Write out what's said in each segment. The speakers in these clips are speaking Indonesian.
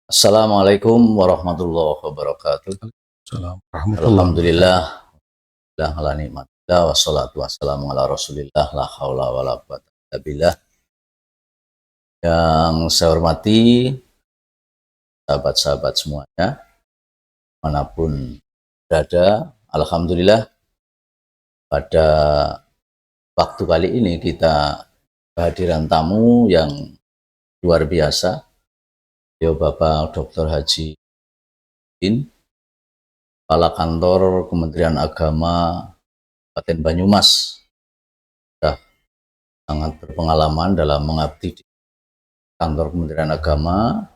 Assalamualaikum warahmatullahi wabarakatuh. Waalaikumsalam warahmatullahi wabarakatuh. Alhamdulillah, la ala nikmatillah wassalatu wassalamu ala Rasulillah la haula wala quwata illa billah. Yang saya hormati sahabat-sahabat semuanya, manapun berada, alhamdulillah pada waktu kali ini kita kehadiran tamu yang luar biasa. Beliau Bapak Dr. Haji Din, Kepala Kantor Kementerian Agama Kabupaten Banyumas, sudah sangat berpengalaman dalam mengabdi di kantor Kementerian Agama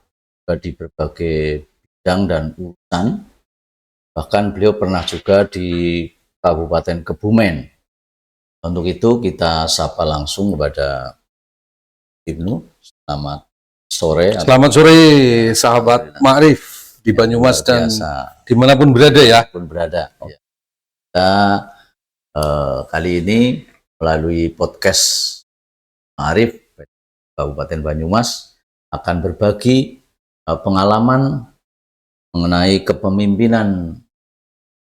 di berbagai bidang dan urusan. Bahkan beliau pernah juga di Kabupaten Kebumen. Untuk itu kita sapa langsung kepada Ibnu. Selamat sore. Selamat sore sahabat Ma'rif di Banyumas dan dimanapun berada ya. Berada. Ya. Kita kali ini melalui podcast Ma'rif Kabupaten Banyumas akan berbagi pengalaman mengenai kepemimpinan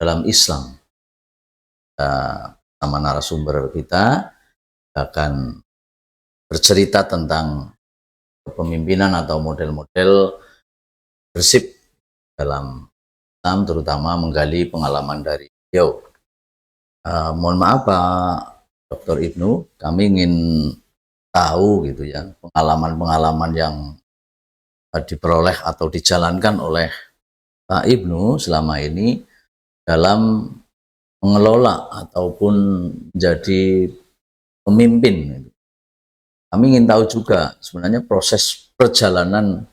dalam Islam. Sama narasumber kita akan bercerita tentang kepemimpinan atau model-model leadership dalam Islam, terutama menggali pengalaman dari beliau. Mohon maaf Pak Dr. Ibnu, kami ingin tahu gitu ya, pengalaman-pengalaman yang diperoleh atau dijalankan oleh Pak Ibnu selama ini dalam mengelola ataupun menjadi pemimpin. Kami ingin tahu juga sebenarnya proses perjalanan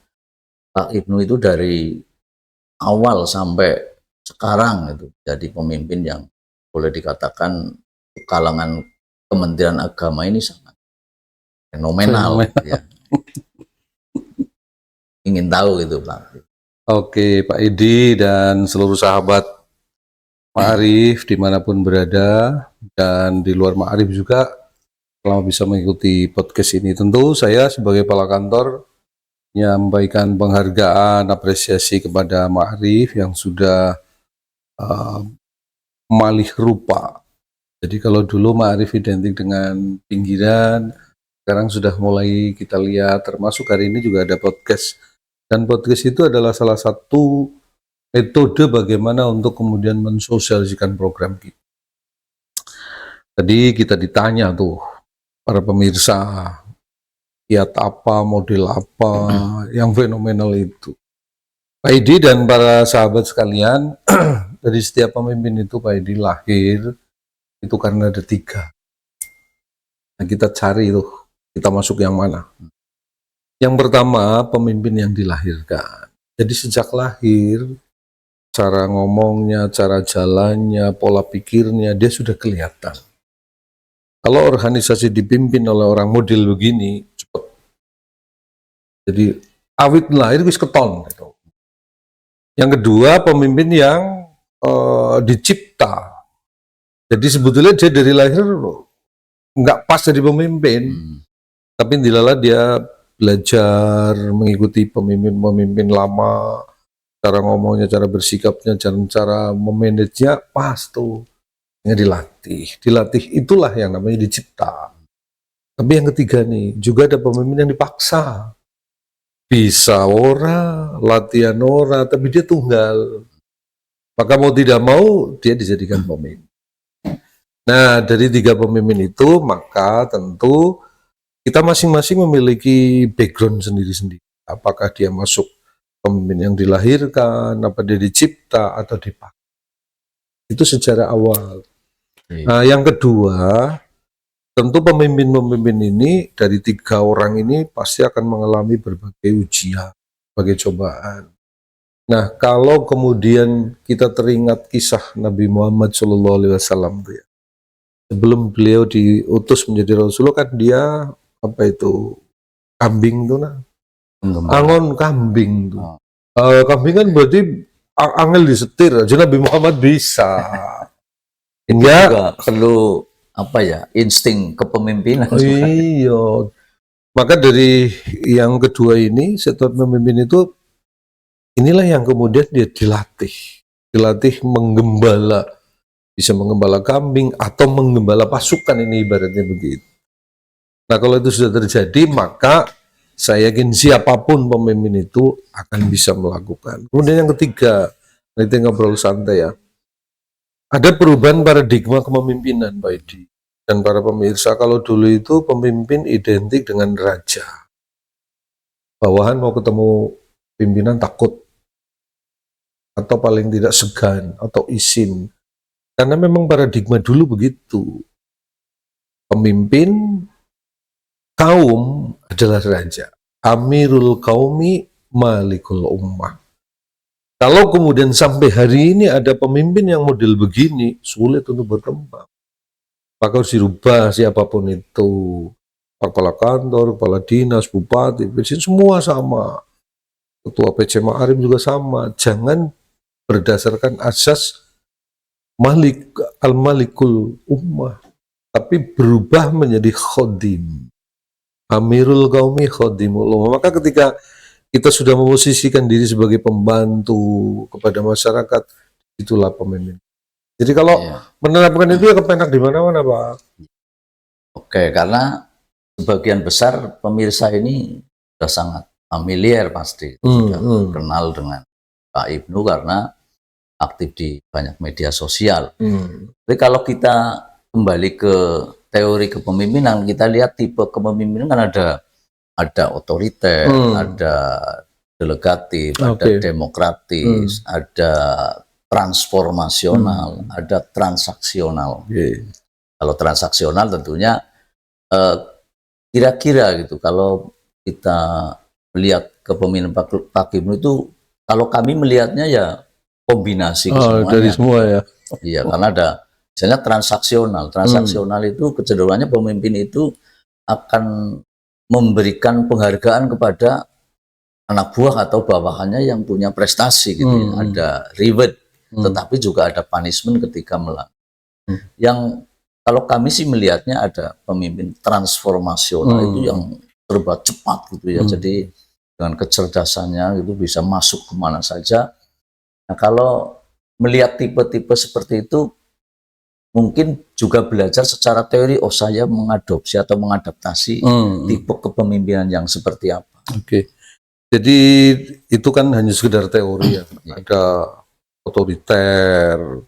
Pak Ibnu itu dari awal sampai sekarang itu jadi pemimpin yang boleh dikatakan kalangan Kementerian Agama ini sangat fenomenal. Gitu ya. Ingin tahu gitu Pak. Oke Pak Edi dan seluruh sahabat Ma'rif dimanapun berada dan di luar Ma'rif juga selama bisa mengikuti podcast ini. Tentu saya sebagai kepala kantor menyampaikan penghargaan, apresiasi kepada Ma'rif yang sudah malih rupa. Jadi kalau dulu Ma'rif identik dengan pinggiran, sekarang sudah mulai kita lihat, termasuk hari ini juga ada podcast. Dan podcast itu adalah salah satu metode bagaimana untuk kemudian mensosialisasikan program kita. Tadi kita ditanya tuh, para pemirsa, lihat apa, model apa, yang fenomenal itu. Pak Edi dan para sahabat sekalian, dari setiap pemimpin itu Pak Edi lahir, itu karena ada 3. Nah kita cari tuh, kita masuk yang mana. Yang pertama, pemimpin yang dilahirkan. Jadi sejak lahir, cara ngomongnya, cara jalannya, pola pikirnya, dia sudah kelihatan. Kalau organisasi dipimpin oleh orang model begini, cepat. Jadi awit lahir wis keton. Gitu. Yang kedua, pemimpin yang dicipta. Jadi sebetulnya dia dari lahir nggak pas jadi pemimpin, tapi dilala dia belajar mengikuti pemimpin-pemimpin lama, cara ngomongnya, cara bersikapnya, cara memanagenya pas tuh. Dilatih itulah yang namanya dicipta. Tapi yang ketiga nih, juga ada pemimpin yang dipaksa. Bisa ora, latihan ora, tapi dia tunggal. Maka mau tidak mau, dia dijadikan pemimpin. Nah, dari 3 pemimpin itu, maka tentu kita masing-masing memiliki background sendiri-sendiri. Apakah dia masuk pemimpin yang dilahirkan, apa dia dicipta, atau dipaksa. Itu secara awal. Nah, yang kedua, tentu pemimpin-pemimpin ini, dari 3 orang ini pasti akan mengalami berbagai ujian, berbagai cobaan. Nah, kalau kemudian kita teringat kisah Nabi Muhammad SAW, ya, sebelum beliau diutus menjadi Rasulullah kan dia kambing tuh nah, angon kambing tuh. Kambing kan berarti angel disetir, aja Nabi Muhammad bisa. Hingga juga perlu insting kepemimpinan. Iya. Maka dari yang kedua ini, sektor pemimpin itu inilah yang kemudian dia dilatih menggembala, bisa menggembala kambing atau menggembala pasukan, ini ibaratnya begitu. Nah, kalau itu sudah terjadi, maka saya yakin siapapun pemimpin itu akan bisa melakukan. Kemudian yang ketiga, nanti ngobrol santai ya, ada perubahan paradigma kepemimpinan, Pak Edi dan para pemirsa. Kalau dulu itu pemimpin identik dengan raja, bawahan mau ketemu pimpinan takut atau paling tidak segan atau izin, karena memang paradigma dulu begitu. Pemimpin kaum adalah raja, amirul kaumi malikul ummah. Kalau kemudian sampai hari ini ada pemimpin yang model begini, sulit untuk berkembang. Maka harus dirubah siapapun itu. Kepala kantor, kepala dinas, bupati, presiden, semua sama. Ketua PC Ma'arif juga sama. Jangan berdasarkan asas Malik al-Malikul Ummah, tapi berubah menjadi khodim. Amirul Qaumi Khodimul Ummah. Maka ketika kita sudah memosisikan diri sebagai pembantu kepada masyarakat, itulah pemimpin. Jadi kalau menerapkan itu ya kepenak di mana-mana, Pak. Oke, karena sebagian besar pemirsa ini sudah sangat familiar pasti, sudah kenal dengan Pak Ibnu karena aktif di banyak media sosial. Tapi kalau kita kembali ke teori kepemimpinan, kita lihat tipe kepemimpinan kan ada otoriter, ada delegatif, ada demokratis, ada transformasional, ada transaksional. Kalau transaksional tentunya kira-kira gitu, kalau kita melihat kepemimpinan Pak Ibnu itu, kalau kami melihatnya ya kombinasi semuanya. Dari semua ya. Iya, karena ada misalnya transaksional. Transaksional itu kecenderungannya pemimpin itu akan memberikan penghargaan kepada anak buah atau bawahannya yang punya prestasi gitu ya. Ada reward, tetapi juga ada punishment ketika melanggar. Yang kalau kami sih melihatnya ada pemimpin transformasional itu yang serba cepat gitu ya. Jadi dengan kecerdasannya itu bisa masuk kemana saja. Nah, kalau melihat tipe-tipe seperti itu, mungkin juga belajar secara teori, oh saya mengadopsi atau mengadaptasi tipe kepemimpinan yang seperti apa. Jadi itu kan hanya sekedar teori ya. Ada otoriter,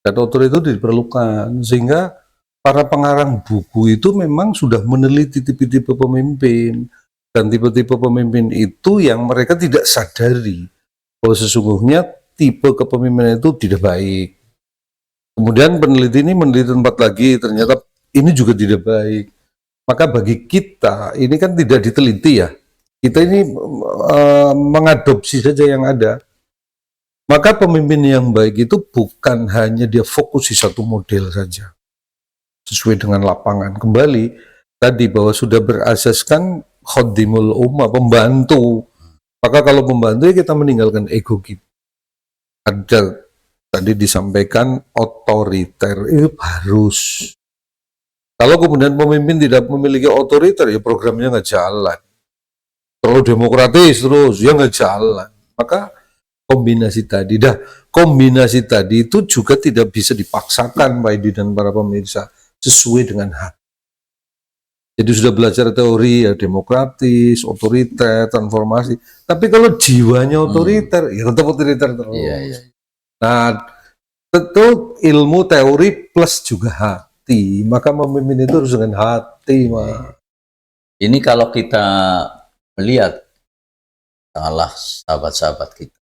dan otoriter itu diperlukan, sehingga para pengarang buku itu memang sudah meneliti tipe-tipe pemimpin, dan tipe-tipe pemimpin itu yang mereka tidak sadari bahwa sesungguhnya tipe kepemimpinan itu tidak baik. Kemudian peneliti ini meneliti tempat lagi, ternyata ini juga tidak baik. Maka bagi kita, ini kan tidak diteliti ya, kita ini mengadopsi saja yang ada. Maka pemimpin yang baik itu bukan hanya dia fokus di satu model saja, sesuai dengan lapangan. Kembali tadi bahwa sudah berasaskan khodimul ummah, pembantu. Maka kalau pembantu ya kita meninggalkan ego kita. Ada tadi disampaikan otoriter itu harus. Kalau kemudian pemimpin tidak memiliki otoriter, ya programnya nggak jalan. Terlalu demokratis terus, ya nggak jalan. Maka kombinasi tadi itu juga tidak bisa dipaksakan, Pak Edi dan para pemirsa, sesuai dengan hati. Jadi sudah belajar teori ya demokratis, otoriter, transformasi. Tapi kalau jiwanya otoriter, ya tetap otoriter terus. Nah, tentu ilmu teori plus juga hati. Maka memimpin itu harus dengan hati, Mas. Ini kalau kita melihat salah sahabat-sahabat kita,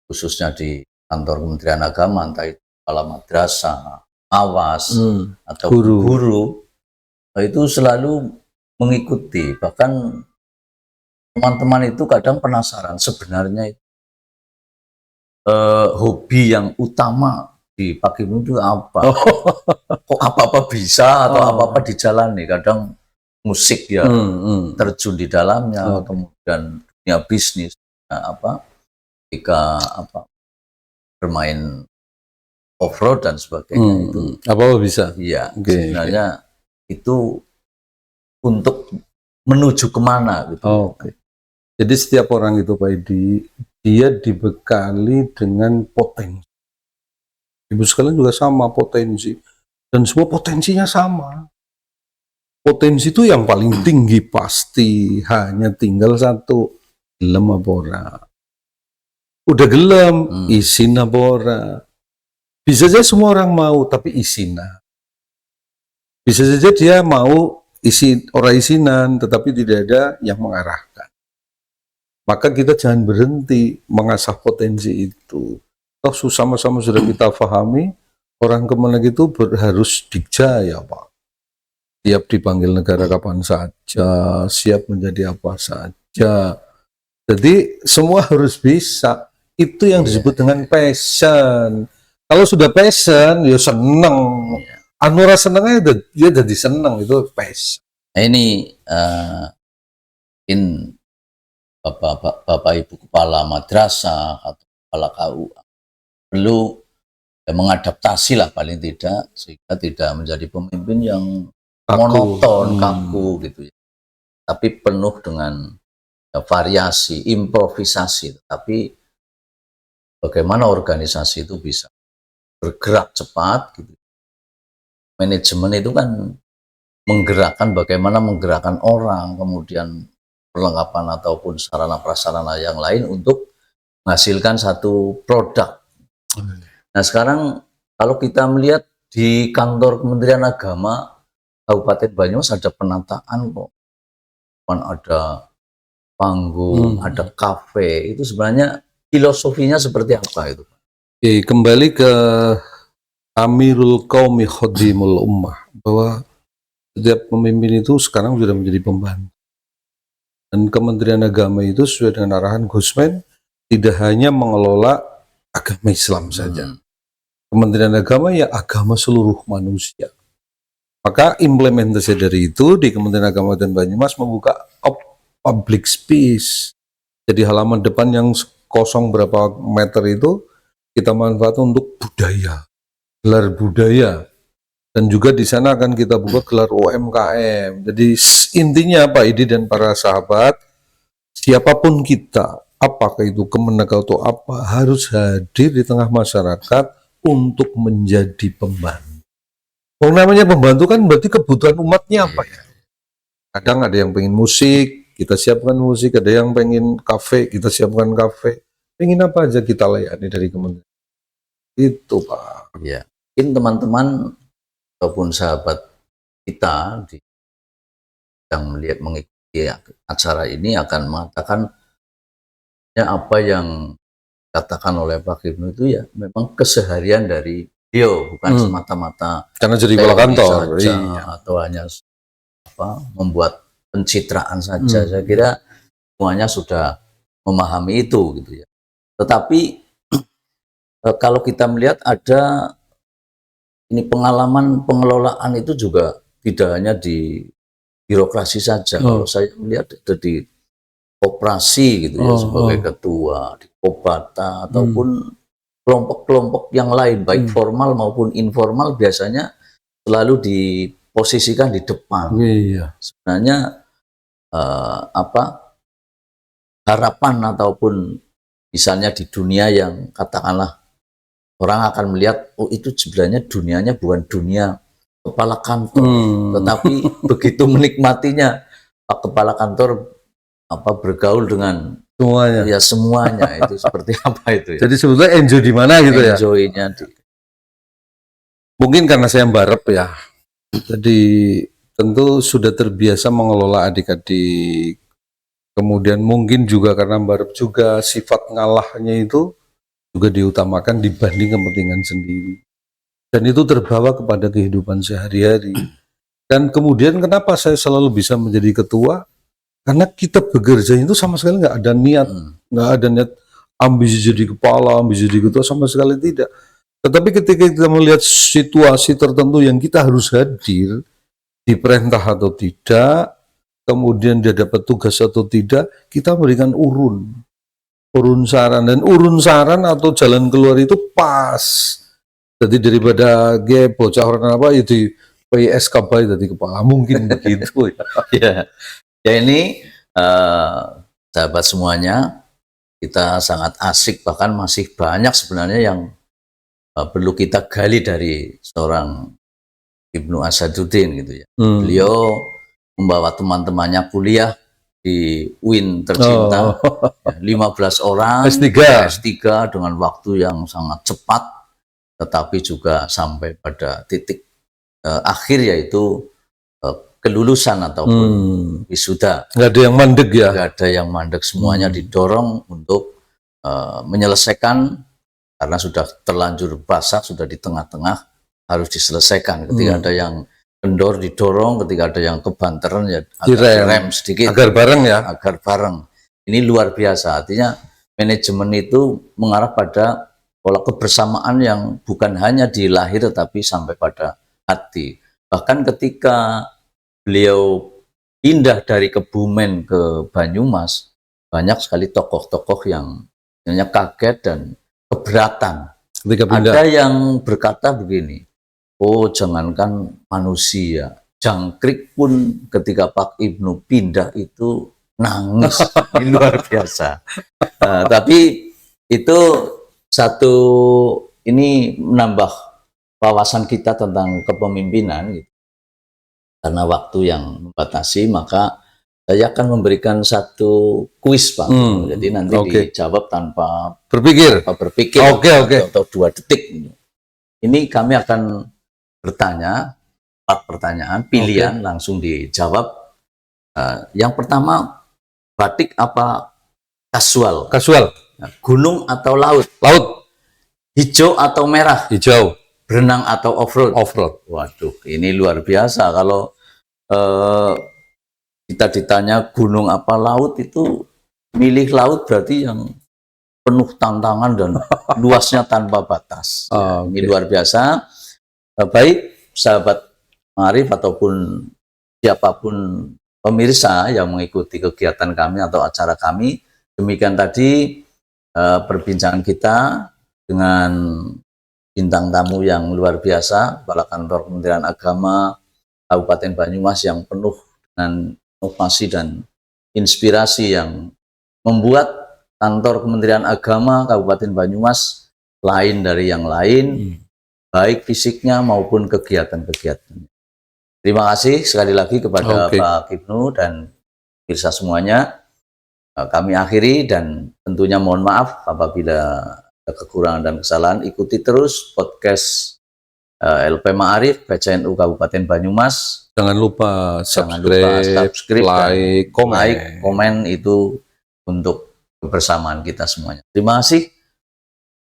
khususnya di kantor Kementerian Agama, entah itu kepala madrasah, awas, atau guru, itu selalu mengikuti. Bahkan teman-teman itu kadang penasaran sebenarnya hobi yang utama di Pak Ibnu itu apa? Kok apa-apa bisa atau apa-apa dijalani? Kadang musik ya terjun di dalamnya, kemudian dunia bisnis, ketika bermain off-road dan sebagainya itu apa bisa? Iya, sebenarnya itu untuk menuju kemana gitu. Jadi setiap orang itu, Pak Edi, dia dibekali dengan potensi. Ibu sekalian juga sama potensi, dan semua potensinya sama. Potensi itu yang paling tinggi pasti, hanya tinggal satu, gelem apa ora. Udah gelem, isin apa ora. Bisa saja semua orang mau, tapi isina. Bisa saja dia mau orang isinan, tetapi tidak ada yang mengarahkan. Maka kita jangan berhenti mengasah potensi itu. Toh sama-sama sudah kita pahami, orang Kemenag itu harus dijaya, Pak. Siap dipanggil negara kapan saja, siap menjadi apa saja. Jadi semua harus bisa. Itu yang disebut dengan passion. Kalau sudah passion, ya seneng. Anura senengnya dia jadi seneng, itu passion. Nah, ini Bapak Ibu Kepala Madrasah atau Kepala KUA perlu mengadaptasi lah paling tidak, sehingga tidak menjadi pemimpin yang monoton, kaku gitu ya. Tapi penuh dengan variasi, improvisasi. Tapi bagaimana organisasi itu bisa bergerak cepat gitu. Manajemen itu kan bagaimana menggerakkan orang, kemudian perlengkapan ataupun sarana prasarana yang lain untuk menghasilkan satu produk. Nah sekarang kalau kita melihat di kantor Kementerian Agama Kabupaten Banyumas ada penataan kok, ada panggung, ada kafe, itu sebenarnya filosofinya seperti apa itu? Oke, kembali ke Amirul Qaumi Khodimul Ummah, bahwa setiap pemimpin itu sekarang sudah menjadi pembantu. Dan Kementerian Agama itu sesuai dengan arahan Gusmen tidak hanya mengelola agama Islam saja. Kementerian Agama ya agama seluruh manusia. Maka implementasi dari itu di Kementerian Agama dan Banyumas membuka public space. Jadi halaman depan yang kosong berapa meter itu kita manfaatkan untuk budaya, gelar budaya. Dan juga di sana akan kita buka gelar UMKM. Jadi intinya Pak Idi dan para sahabat, siapapun kita, apakah itu Kemenag atau apa, harus hadir di tengah masyarakat untuk menjadi pembantu. Oh, namanya pembantu kan berarti kebutuhan umatnya apa ya? Kadang ada yang pengen musik, kita siapkan musik. Ada yang pengen kafe, kita siapkan kafe. Pengen apa aja kita layani dari Kemenag. Itu Pak. Ya, mungkin teman-teman ataupun sahabat kita yang mengikuti acara ini akan mengatakan apa yang dikatakan oleh Pak Ibnu itu ya memang keseharian dari beliau, bukan semata-mata karena jadi kepala kantor saja, atau hanya membuat pencitraan saja. Saya kira semuanya sudah memahami itu gitu ya. Tetapi kalau kita melihat ada ini pengalaman pengelolaan itu juga tidak hanya di birokrasi saja. Kalau saya melihat ada di koperasi gitu ya, sebagai ketua, di Kopata ataupun kelompok-kelompok yang lain, baik formal maupun informal, biasanya selalu diposisikan di depan. Sebenarnya harapan ataupun misalnya di dunia yang katakanlah orang akan melihat, oh itu sebenarnya dunianya bukan dunia kepala kantor, tetapi begitu menikmatinya Pak Kepala Kantor bergaul dengan semuanya, ya semuanya itu seperti apa itu ya? Jadi sebetulnya enjoy di mana gitu ya? Enjoy-nya mungkin karena saya mbarep ya, jadi tentu sudah terbiasa mengelola adik-adik, kemudian mungkin juga karena mbarep juga sifat ngalahnya itu juga diutamakan dibanding kepentingan sendiri. Dan itu terbawa kepada kehidupan sehari-hari. Dan kemudian kenapa saya selalu bisa menjadi ketua? Karena kita bekerja itu sama sekali nggak ada niat, nggak ada niat ambisi jadi kepala, ambisi jadi ketua, sama sekali tidak. Tetapi ketika kita melihat situasi tertentu yang kita harus hadir, diperintah atau tidak, kemudian dia dapat tugas atau tidak, kita berikan urun saran, dan urun saran atau jalan keluar itu pas. Jadi daripada bocah orang apa itu PIS kabai dari kepala, mungkin begitu ya. Ya ini sahabat semuanya, kita sangat asik, bahkan masih banyak sebenarnya yang perlu kita gali dari seorang Ibnu Asaduddin gitu ya. Beliau membawa teman-temannya kuliah di UIN tercinta, 15 orang S3. S3 dengan waktu yang sangat cepat, tetapi juga sampai pada titik akhir, yaitu kelulusan ataupun wisuda. Nggak ada yang mandek ya? Nggak ada yang mandek, semuanya didorong untuk menyelesaikan, karena sudah terlanjur basah, sudah di tengah-tengah, harus diselesaikan. Ketika ada yang kendor didorong, ketika ada yang kebanteran ya direm sedikit agar bareng ya, agar bareng. Ini luar biasa, artinya manajemen itu mengarah pada pola kebersamaan yang bukan hanya di lahir tetapi sampai pada hati. Bahkan ketika beliau pindah dari Kebumen ke Banyumas, banyak sekali tokoh-tokoh yang sebenarnya kaget dan keberatan. Ada yang berkata begini, oh jangankan manusia, jangkrik pun ketika Pak Ibnu pindah itu nangis. Ini luar biasa. Tapi itu satu, ini menambah wawasan kita tentang kepemimpinan gitu. Karena waktu yang membatasi, maka saya akan memberikan satu kuis, Pak. Jadi nanti dijawab tanpa berpikir, atau 2 detik. Ini kami akan bertanya 4 pertanyaan pilihan, langsung dijawab. Yang pertama, batik apa kasual? Kasual. Gunung atau laut? Laut. Hijau atau merah? Hijau. Berenang atau off-road? Off-road. Waduh, ini luar biasa. Kalau kita ditanya gunung apa laut, itu milih laut berarti yang penuh tantangan dan luasnya tanpa batas. Ini luar biasa. Baik sahabat Ma'arif ataupun siapapun pemirsa yang mengikuti kegiatan kami atau acara kami, demikian tadi perbincangan kita dengan bintang tamu yang luar biasa, Kepala Kantor Kementerian Agama Kabupaten Banyumas, yang penuh dengan inovasi dan inspirasi yang membuat Kantor Kementerian Agama Kabupaten Banyumas lain dari yang lain, baik fisiknya maupun kegiatan-kegiatannya. Terima kasih sekali lagi kepada Pak Ibnu dan pemirsa semuanya. Kami akhiri, dan tentunya mohon maaf apabila ada kekurangan dan kesalahan. Ikuti terus podcast LP Ma'arif PCNU Kabupaten Banyumas. Jangan lupa subscribe, like, komen, itu untuk kebersamaan kita semuanya. Terima kasih.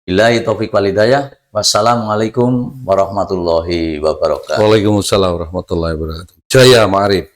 Billahi taufiq wal hidayah. Wassalamualaikum warahmatullahi wabarakatuh. Waalaikumsalam warahmatullahi wabarakatuh. Jaya Ma'arif.